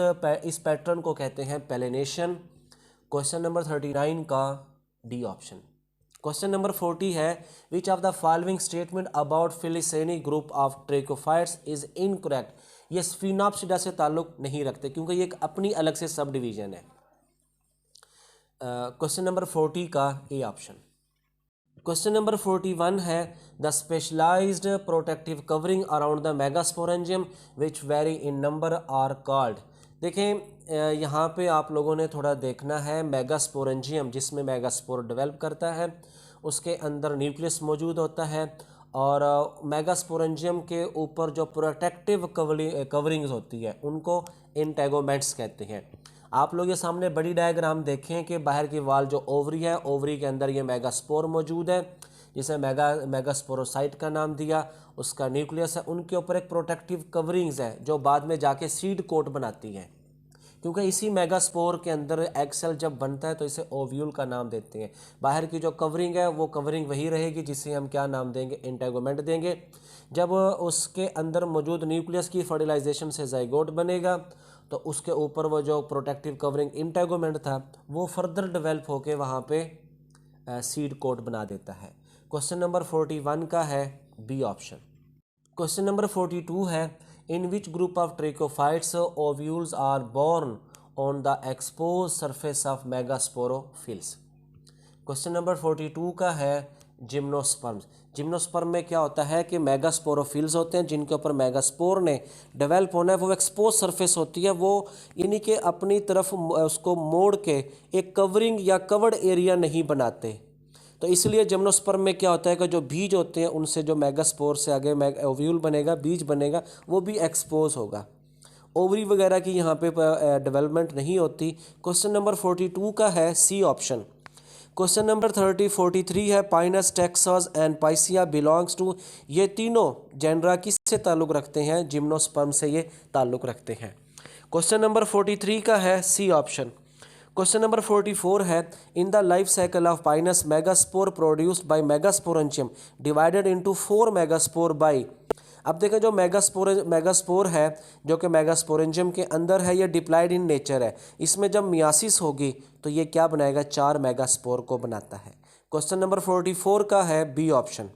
पैटर्न को कहते हैं पेलिनेशन। क्वेश्चन नंबर 39 का डी ऑप्शन। क्वेश्चन नंबर 40 है, which of the following statement about filicinae group of tracheophytes is incorrect. ये स्फिनोप्सिडा से ताल्लुक नहीं रखते क्योंकि ये एक अपनी अलग से सब डिवीजन है। क्वेश्चन नंबर 40 का ए ऑप्शन। क्वेश्चन नंबर 41 है, the specialised protective covering around the megasporangium which vary in number are called. देखें यहाँ पे आप लोगों ने थोड़ा देखना है, मेगास्पोरेंजियम जिसमें मेगास्पोर डेवलप करता है उसके अंदर न्यूक्लियस मौजूद होता है, और मेगास्पोरेंजियम के ऊपर जो प्रोटेक्टिव कवरिंग्स होती है उनको इंटेगोमेंट्स कहते हैं। आप लोग ये सामने बड़ी डायग्राम देखें कि बाहर की वाल जो ओवरी है, ओवरी के अंदर ये मेगास्पोर मौजूद है जिसे मेगास्पोरोसाइट का नाम दिया, उसका न्यूक्लियस है, उनके ऊपर एक प्रोटेक्टिव कवरिंग्स है जो बाद में जाके सीड कोट बनाती है। क्योंकि इसी मेगास्पोर के अंदर एग सेल जब बनता है तो इसे ओव्यूल का नाम देते हैं। बाहर की जो कवरिंग है वो कवरिंग वही रहेगी जिसे हम क्या नाम देंगे, इंटेगोमेंट देंगे। जब उसके अंदर मौजूद न्यूक्लियस की फर्टिलाइजेशन से जाइगोट बनेगा तो उसके ऊपर वो जो प्रोटेक्टिव कवरिंग इंटेगोमेंट था वो फर्दर डेवलप होके वहाँ पे सीड कोट बना देता है। क्वेश्चन नंबर 41 का है बी ऑप्शन। क्वेश्चन नंबर 42 है, in which group of tracheophytes ovules are borne on the exposed surface of megasporophylls. Question number 42 का है जिम्नोस्पर्म्स। जिम्नोस्पर्म में क्या होता है कि मेगास्पोरोफिल्स होते हैं जिनके ऊपर मेगास्पोर ने डेवलप होना है, वो एक्सपोज सरफेस होती है, वो यानी कि अपनी तरफ उसको मोड़ के एक कवरिंग या कवर्ड एरिया नहीं बनाते। तो इसलिए जिम्नोस्पर्म में क्या होता है कि जो बीज होते हैं उनसे जो मेगास्पोर से आगे ओव्यूल बनेगा, बीज बनेगा, वो भी एक्सपोज होगा। ओवरी वगैरह की यहाँ पे डेवलपमेंट नहीं होती। क्वेश्चन नंबर 42 का है सी ऑप्शन। क्वेश्चन नंबर 43 है, Pinus, Taxus and Picea belongs to. ये तीनों जेनरा किससे ताल्लुक़ रखते हैं, जिम्नोस्पर्म से ये ताल्लुक़ रखते हैं। क्वेश्चन नंबर 43 का है सी ऑप्शन। क्वेश्चन नंबर 44 है, in the life cycle of Pinus megaspore produced by megasporangium divided into 4 megaspore by. अब देखें जो मेगास्पोर है जो कि मेगास्पोरेंजियम के अंदर है, ये डिप्लॉयड इन नेचर है। इसमें जब मियासिस होगी तो ये क्या बनाएगा, 4 मेगास्पोर को बनाता है। क्वेश्चन नंबर 44 का है बी ऑप्शन।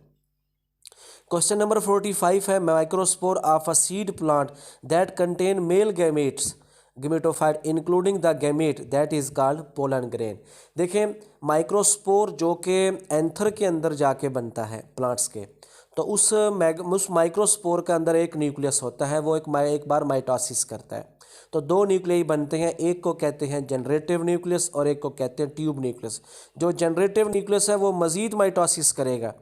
क्वेश्चन नंबर 45 है, microspore of a seed plant that contain male gametes gametophyte including the gamete that is called pollen grain. देखें माइक्रोस्पोर जो कि एंथर के अंदर जाके बनता है प्लांट्स के, तो उस माइक्रोस्पोर के अंदर एक न्यूक्लियस होता है, वो एक बार माइटोसिस करता है। तो 2 न्यूक्लियाई बनते हैं, एक को कहते हैं जनरेटिव न्यूक्लियस और एक को कहते हैं ट्यूब न्यूक्लियस। जो जनरेटिव न्यूक्लियस है वो मज़ीद माइटोसिस करेगा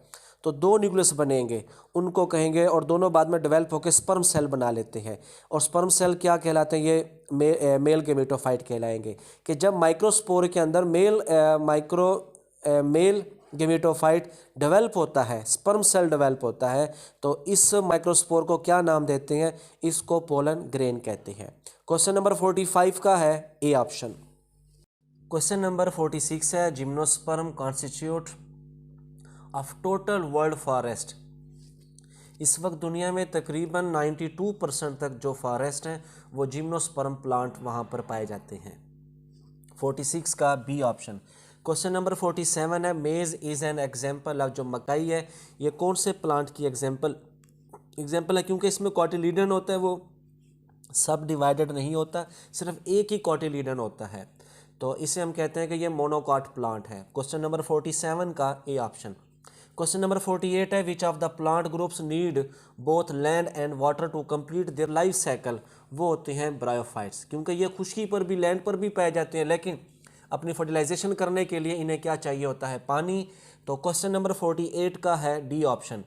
तो 2 न्यूक्लियस बनेंगे, उनको कहेंगे, और दोनों बाद में डेवलप होकर स्पर्म सेल बना लेते हैं। और स्पर्म सेल क्या कहलाते हैं, ये मेल गेमेटोफाइट कहलाएंगे। कि जब माइक्रोस्पोर के अंदर मेल गेमेटोफाइट डेवलप होता है, स्पर्म सेल डेवलप होता है, तो इस माइक्रोस्पोर को क्या नाम देते हैं, इसको पोलन ग्रेन कहते हैं। क्वेश्चन नंबर 45 का है ए ऑप्शन। क्वेश्चन नंबर 46 है, gymnosperm constitute of total world forest. इस वक्त दुनिया में तकरीबन 92% तक जो फॉरेस्ट हैं वो जिम्नोस्पर्म प्लांट वहाँ पर पाए जाते हैं। 46 का बी ऑप्शन। क्वेश्चन नंबर 47 है, मेज़ इज़ एन एग्जाम्पल ऑफ। जो मकई है ये कौन से प्लांट की एग्जाम्पल है, क्योंकि इसमें कॉटिलीडन होता है, वो सब डिवाइडेड नहीं होता, सिर्फ एक ही कॉटिलीडन होता है, तो इसे हम कहते हैं कि ये मोनोकॉट प्लांट है। क्वेश्चन नंबर 47 का ए ऑप्शन। क्वेश्चन नंबर 48 है, which of the plant groups need both land and water to complete their life cycle. वो होते हैं ब्रायोफाइट्स, क्योंकि ये खुशकी पर भी, लैंड पर भी पाए जाते हैं, लेकिन अपनी फर्टिलाइजेशन करने के लिए इन्हें क्या चाहिए होता है, पानी। तो क्वेश्चन नंबर 48 का है डी ऑप्शन।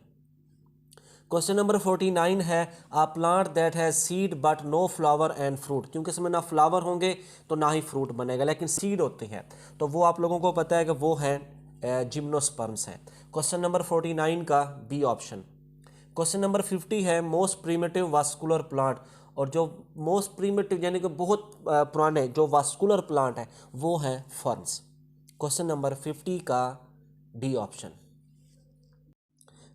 क्वेश्चन नंबर 49 है, a plant that has seed but no flower and fruit. क्योंकि इसमें ना फ्लावर होंगे तो ना ही फ्रूट बनेगा, लेकिन सीड होते हैं, तो वो आप लोगों को पता है कि वो है जिम्नोस्पर्म्स है। क्वेश्चन नंबर 49 का बी ऑप्शन। क्वेश्चन नंबर 50 है, मोस्ट प्रीमिटिव वास्कुलर प्लांट और जो मोस्ट प्रीमिटिव यानी कि बहुत पुराने जो वास्कुलर प्लांट है वो हैं फर्न्स। क्वेश्चन नंबर 50 का डी ऑप्शन।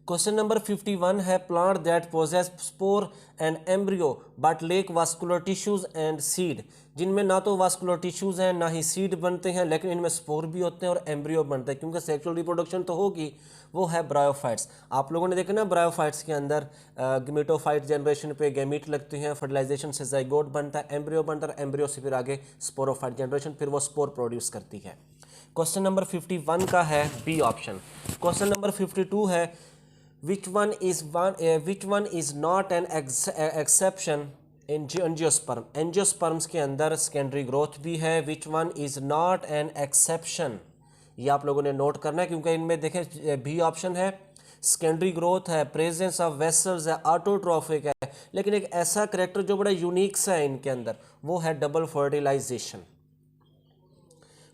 क्वेश्चन नंबर 51 है plant that possess spore and embryo but lack vascular tissues and seed, जिनमें ना तो वास्कुलर टिश्यूज हैं ना ही सीड बनते हैं, लेकिन इनमें स्पोर भी होते हैं और एम्ब्रियो बनते हैं, क्योंकि सेक्सुअल रिप्रोडक्शन तो होगी, वो है ब्रायोफाइट्स। आप लोगों ने देखा ना ब्रायोफाइट्स के अंदर गमीटोफाइट जनरेशन पे गैमीट लगते हैं, फर्टिलाइजेशन से जाइगोट बनता है, एम्ब्रियो बनता है, एम्ब्रियो से फिर आगे स्पोरोफाइट जनरेशन, फिर वो स्पोर प्रोड्यूस करती है। क्वेश्चन नंबर 51 का है बी ऑप्शन। क्वेश्चन नंबर 52 है which one is not an exception in angiosperm। Angiosperms के अंदर सेकेंडरी ग्रोथ भी है। which one is not an exception, ये आप लोगों ने नोट करना है, क्योंकि इनमें देखें बी ऑप्शन है सेकेंडरी ग्रोथ है, प्रेजेंस ऑफ वेसल्स है, ऑटोट्रॉफिक है, लेकिन एक ऐसा करेक्टर जो बड़ा यूनिक सा है इनके अंदर, वो है डबल फर्टिलाइजेशन।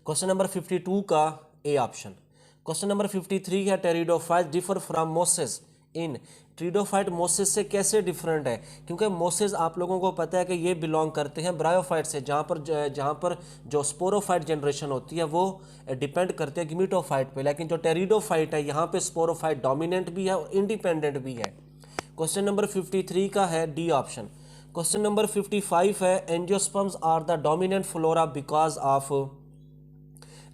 क्वेश्चन नंबर 52 का ए ऑप्शन। क्वेश्चन नंबर 53 है pteridophyte differ from Moses in. Pteridophyte Moses से कैसे डिफरेंट है, क्योंकि मोसेस आप लोगों को पता है कि ये बिलोंग करते हैं ब्रायोफाइट से, जहाँ पर जो स्पोरोफाइट जनरेशन होती है वो डिपेंड करती है गिमिटोफाइट पे, लेकिन जो टेरिडोफाइट है यहाँ पे स्पोरोफाइट डोमिनेंट भी है और इंडिपेंडेंट भी है। क्वेश्चन नंबर 53 का है डी ऑप्शन। क्वेश्चन नंबर 55 है angiosperms are the dominant flora because of.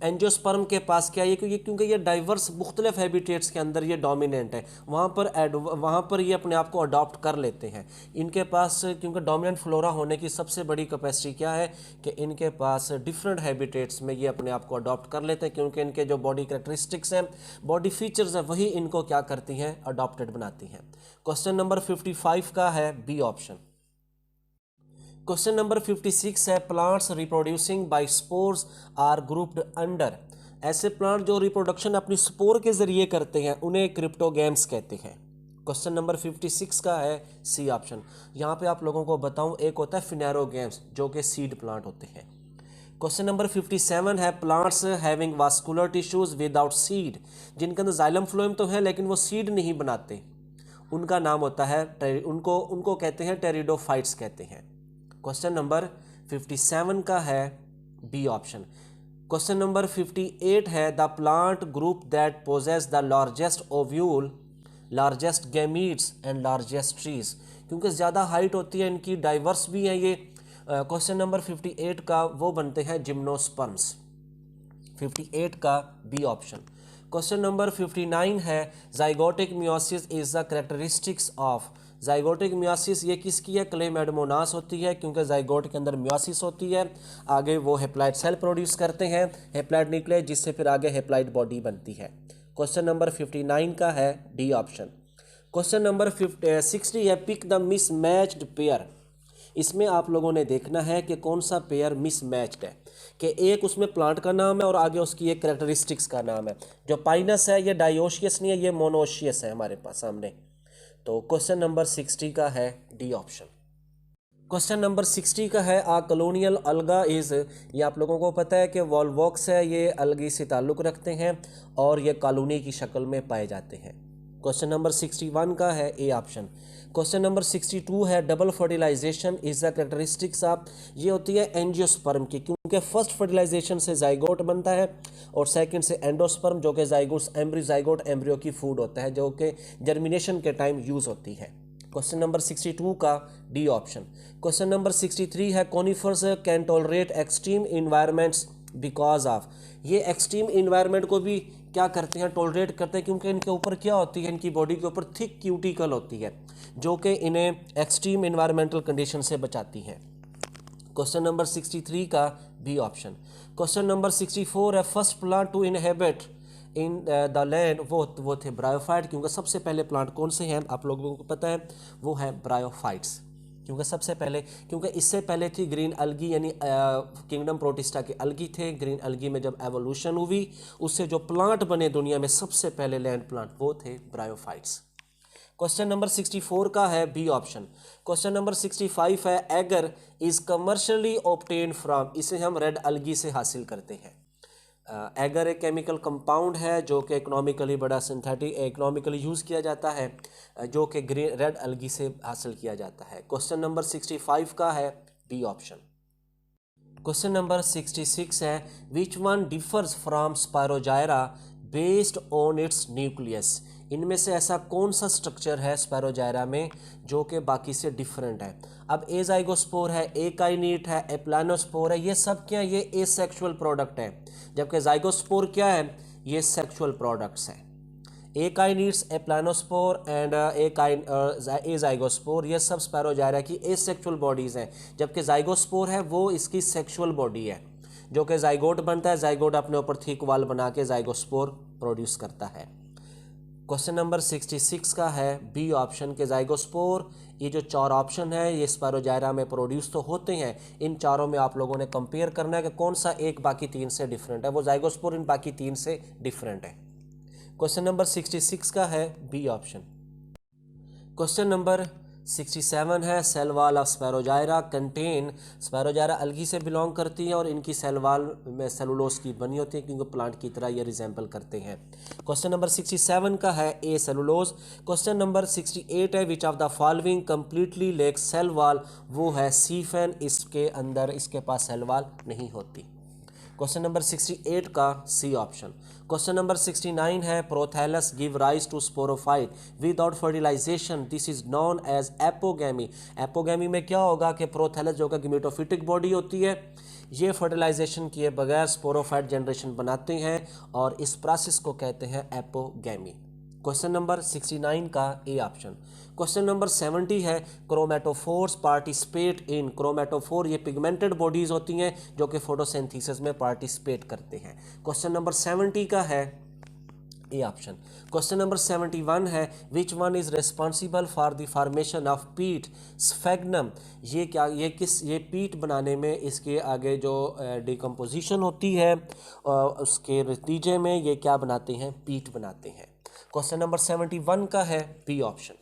Angiosperm के पास क्या है, क्योंकि ये डाइवर्स मुख्तलिफ हैबिटेट्स के अंदर ये डोमिनेंट है, वहाँ पर ये अपने आप को अडॉप्ट कर लेते हैं। इनके पास क्योंकि डोमिनेंट फ्लोरा होने की सबसे बड़ी कैपेसिटी क्या है कि इनके पास डिफरेंट हैबिटेट्स में ये अपने आप को अडॉप्ट कर लेते हैं, क्योंकि इनके जो बॉडी कैरेक्टरिस्टिक्स हैं, बॉडी फीचर्स हैं, वही इनको क्या करती हैं, अडॉप्टेड बनाती हैं। क्वेश्चन नंबर 55 का है बी ऑप्शन। क्वेश्चन नंबर 56 है plants reproducing by spores are grouped under. ऐसे प्लांट जो रिप्रोडक्शन अपनी स्पोर के जरिए करते हैं उन्हें क्रिप्टोगैम्स कहते हैं। क्वेश्चन नंबर 56 का है सी ऑप्शन। यहाँ पे आप लोगों को बताऊं, एक होता है फिनेरोगैम्स जो कि सीड प्लांट होते हैं। क्वेश्चन नंबर 57 है plants having vascular tissues without seed, जिनके अंदर जाइलम फ्लोएम तो है लेकिन वो सीड नहीं बनाते, उनका नाम होता है उनको कहते हैं टेरिडोफाइट्स कहते हैं। क्वेश्चन नंबर 57 का है बी ऑप्शन। क्वेश्चन नंबर 58 है the plant group that possess the largest ovule, largest gametes and largest trees, क्योंकि ज़्यादा हाइट होती है इनकी, डाइवर्स भी हैं ये। क्वेश्चन नंबर 58 का वो बनते हैं जिम्नोस्पर्म्स। 58 का बी ऑप्शन। क्वेश्चन नंबर 59 है zygotic meiosis is the characteristics of. Zygotic meiosis ये किसकी है, क्लेमेडोमोनास होती है, क्योंकि जाइगोट के अंदर मियोसिस होती है, आगे वो हेप्लाइड सेल प्रोड्यूस करते हैं, हेप्लाइड न्यूक्लियस, जिससे फिर आगे हेप्लाइड बॉडी बनती है। क्वेश्चन नंबर 59 का है डी ऑप्शन। क्वेश्चन नंबर 60 है पिक द मिसमैच्ड पेयर। इसमें आप लोगों ने देखना है कि कौन सा पेयर मिसमैच्ड है, कि एक उसमें प्लांट का नाम है और आगे उसकी एक कैरेक्टरिस्टिक्स का नाम है। जो पाइनस है ये डायोशियस नहीं है, ये मोनोशियस है हमारे पास सामने। तो क्वेश्चन नंबर 60 का है डी ऑप्शन। क्वेश्चन नंबर 60 का है आ कॉलोनियल अलगा इज़। ये आप लोगों को पता है कि वॉल्वॉक्स है, ये अलगी से ताल्लुक़ रखते हैं और ये कॉलोनी की शक्ल में पाए जाते हैं। क्वेश्चन नंबर 61 का है ए ऑप्शन। क्वेश्चन नंबर 62 है double fertilisation is the characteristics of. ये होती है एंजियोस्पर्म की, क्योंकि फर्स्ट फर्टिलाइजेशन से जाइगोट बनता है और सेकंड से एंडोस्पर्म जो कि जाइगोट एम्ब्रियो की फूड होता है, जो कि जर्मिनेशन के टाइम यूज़ होती है। क्वेश्चन नंबर 62 का डी ऑप्शन। क्वेश्चन नंबर 63 है conifers can tolerate extreme environments because of. ये एक्सट्रीम इन्वायरमेंट को भी क्या करते हैं, टॉलरेट करते हैं, क्योंकि इनके ऊपर क्या होती है, इनकी बॉडी के ऊपर थिक क्यूटिकल होती है जो कि इन्हें एक्सट्रीम इन्वायरमेंटल कंडीशन से बचाती है। क्वेश्चन नंबर 63 का बी ऑप्शन। क्वेश्चन नंबर 64 है first plant to inhabit in the land, वो थे ब्रायोफाइट, क्योंकि सबसे पहले प्लांट कौन से हैं आप लोगों को पता है, वो है ब्रायोफाइट्स, क्योंकि सबसे पहले, क्योंकि इससे पहले थी ग्रीन अलगी, यानी किंगडम प्रोटिस्टा के अलगी थे। ग्रीन अलगी में जब एवोल्यूशन हुई उससे जो प्लांट बने दुनिया में सबसे पहले लैंड प्लांट, वो थे ब्रायोफाइट्स। क्वेश्चन नंबर 64 का है बी ऑप्शन। क्वेश्चन नंबर 65 है agar is commercially obtain from. इसे हम रेड अलगी से हासिल करते हैं। एगर एक केमिकल कंपाउंड है जो कि इकोनॉमिकली बड़ा सिंथेटिक इकोनॉमिकली यूज़ किया जाता है, जो कि ग्रीन रेड अलगी से हासिल किया जाता है। क्वेश्चन नंबर 65 का है बी ऑप्शन। क्वेश्चन नंबर 66 है which one differs from Spirogyra based on its nucleus. इनमें से ऐसा कौन सा स्ट्रक्चर है स्पायरोजायरा में जो कि बाकी से डिफरेंट है। अब एजाइगोस्पोर है, एकाइनीट है, एप्लानोस्पोर है, ये सब क्या, ये एसेक्सुअल प्रोडक्ट है, जबकि जाइगोस्पोर क्या है, ये सेक्सुअल प्रोडक्ट्स हैं। एकाइनीट्स, एप्लानोस्पोर एंड एजाइगोस्पोर ये सब स्पायरोजायरा की एसेक्सुअल बॉडीज़ हैं, जबकि जाइगोस्पोर है वो इसकी सेक्सुअल बॉडी है, जो कि जाइगोट बनता है, जाइगोट अपने ऊपर थिक वाल बना के जाइगोस्पोर प्रोड्यूस करता है। क्वेश्चन नंबर 66 का है बी ऑप्शन के जाइगोस्पोर। ये जो 4 ऑप्शन है ये स्पायरोजायरा में प्रोड्यूस तो होते हैं, इन चारों में आप लोगों ने कंपेयर करना है कि कौन सा एक बाकी 3 से डिफरेंट है। वो जाइगोस्पोर इन बाकी 3 से डिफरेंट है। क्वेश्चन नंबर 66 का है बी ऑप्शन। क्वेश्चन नंबर 67 है सेल वाल ऑफ स्पायरोजायरा कंटेन। स्पायरोजायरा अलगी से बिलोंग करती है और इनकी सेल वाल में सेलुलोज की बनी होती है क्योंकि प्लांट की तरह ये रिजेंबल करते हैं। क्वेश्चन नंबर 67 का है ए सेलुलोज। क्वेश्चन नंबर 68 है which of the following completely lack cell wall. वो है सीफेन, इसके अंदर इसके पास सेल वाल नहीं होती। क्वेश्चन नंबर 68 का सी ऑप्शन। क्वेश्चन नंबर 69 है prothallus give rise to sporophyte without fertilisation, this is known as apogamy. Apogamy में क्या होगा कि प्रोथैलस जो कि गेमेटोफिटिक बॉडी होती है, ये फर्टिलाइजेशन किए बगैर स्पोरोफाइट जनरेशन बनाते हैं और इस प्रोसेस को कहते हैं एपोगैमी। क्वेश्चन नंबर 69 का ए ऑप्शन। क्वेश्चन नंबर 70 है क्रोमेटोफोर्स पार्टिसिपेट इन। क्रोमेटोफोर ये पिगमेंटेड बॉडीज होती हैं जो कि फोटोसिंथेसिस में पार्टिसिपेट करते हैं। क्वेश्चन नंबर 70 का है ए ऑप्शन। क्वेश्चन नंबर 71 है which one is responsible for the formation of पीट स्फेग्नम। ये क्या, ये पीट बनाने में इसके आगे जो डिकम्पोजिशन होती है उसके नतीजे में ये क्या बनाते हैं, पीट बनाते हैं। क्वेश्चन नंबर 71 का है बी ऑप्शन।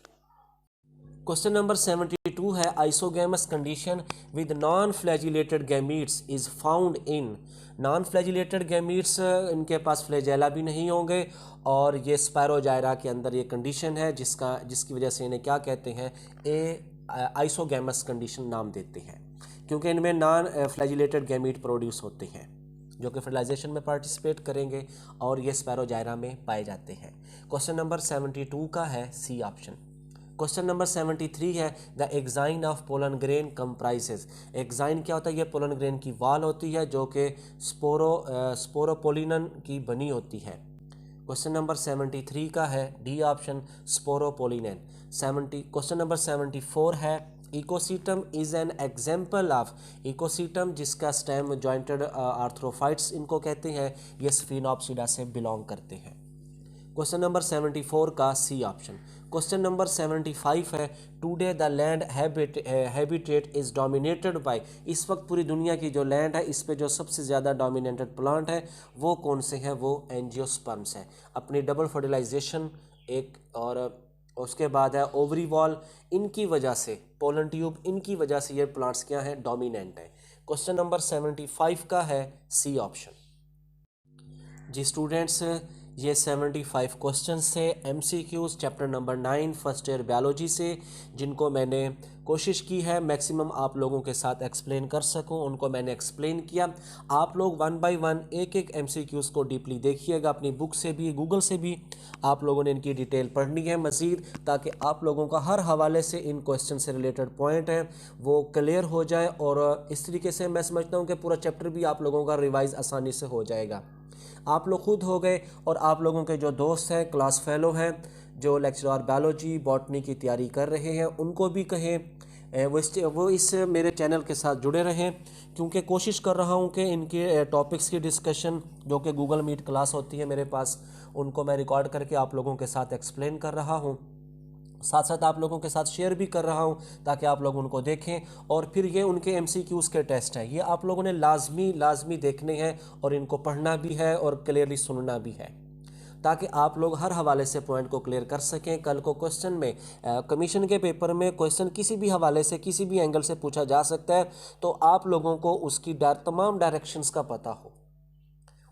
क्वेश्चन नंबर 72 है isogamous condition with non flagellated gametes is found in. Non flagellated gametes इनके पास फ्लैजेला भी नहीं होंगे और ये स्पायरोजायरा के अंदर ये कंडीशन है जिसकी वजह से इन्हें क्या कहते हैं, आइसोगैमस कंडीशन नाम देते हैं, क्योंकि इनमें नॉन फ्लैजिलेटेड गैमीट प्रोड्यूस होते हैं जो कि फर्टिलाइजेशन में पार्टिसिपेट करेंगे और ये स्पायरोजायरा में पाए जाते हैं। क्वेश्चन नंबर 72 का है सी ऑप्शन। क्वेश्चन नंबर 73 है the exine of pollen grain comprises. Exine क्या होता है, ये पोलन ग्रेन की वाल होती है जो कि स्पोरोपोलिनन की बनी होती है। क्वेश्चन नंबर 73 का है डी ऑप्शन स्पोरोपोलिनन। क्वेश्चन नंबर 74 है इकोसिटम इज एन एग्जाम्पल ऑफ। इकोसिटम जिसका स्टेम जॉइंटेड आर्थ्रोफाइट्स इनको कहते हैं, ये स्फिनोप्सिडा से बिलोंग करते हैं। क्वेश्चन नंबर 74 का सी ऑप्शन। क्वेश्चन नंबर 75 है today the land habitat is dominated by. इस वक्त पूरी दुनिया की जो लैंड है इस पे जो सबसे ज़्यादा डोमिनेटेड प्लांट है वो कौन से हैं, वो एंजियोस्पर्म्स है। अपनी डबल फर्टिलाइजेशन एक और उसके बाद है ओवरी वॉल, इनकी वजह से पोलन ट्यूब, इनकी वजह से ये प्लांट्स क्या हैं, डोमिनेंट है। क्वेश्चन नंबर 75 का है सी ऑप्शन। जी स्टूडेंट्स, ये 75 क्वेश्चंस थे MCQs chapter number 9 first year biology से, जिनको मैंने कोशिश की है मैक्सिमम आप लोगों के साथ एक्सप्लेन कर सकूं, उनको मैंने एक्सप्लेन किया। आप लोग 1 बाय 1 एक एक MCQs को डीपली देखिएगा, अपनी बुक से भी गूगल से भी आप लोगों ने इनकी डिटेल पढ़नी है मज़ीद, ताकि आप लोगों का हर हवाले से इन क्वेश्चन से रिलेटेड पॉइंट है वो क्लियर हो जाए और इस तरीके से मैं समझता हूँ कि पूरा चैप्टर भी आप लोगों का रिवाइज़ आसानी से हो जाएगा। आप लोग खुद हो गए और आप लोगों के जो दोस्त हैं, क्लास फेलो हैं, जो लेक्चरर बायोलॉजी बॉटनी की तैयारी कर रहे हैं, उनको भी कहें वो इस मेरे चैनल के साथ जुड़े रहें, क्योंकि कोशिश कर रहा हूं कि इनके टॉपिक्स की डिस्कशन जो कि गूगल मीट क्लास होती है मेरे पास, उनको मैं रिकॉर्ड करके आप लोगों के साथ एक्सप्लेन कर रहा हूं, साथ साथ आप लोगों के साथ शेयर भी कर रहा हूं ताकि आप लोग उनको देखें। और फिर ये उनके MCQs के टेस्ट हैं, ये आप लोगों ने लाजमी देखने हैं और इनको पढ़ना भी है और क्लियरली सुनना भी है, ताकि आप लोग हर हवाले से पॉइंट को क्लियर कर सकें। कल को क्वेश्चन में कमीशन के पेपर में क्वेश्चन किसी भी हवाले से किसी भी एंगल से पूछा जा सकता है, तो आप लोगों को उसकी तमाम डायरेक्शंस का पता हो,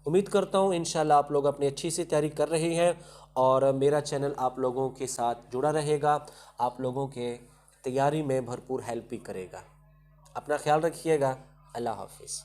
उम्मीद करता हूँ इंशाल्लाह आप लोग अपनी अच्छी से तैयारी कर रहे हैं और मेरा चैनल आप लोगों के साथ जुड़ा रहेगा, आप लोगों के तैयारी में भरपूर हेल्प भी करेगा। अपना ख्याल रखिएगा। अल्लाह हाफिज़।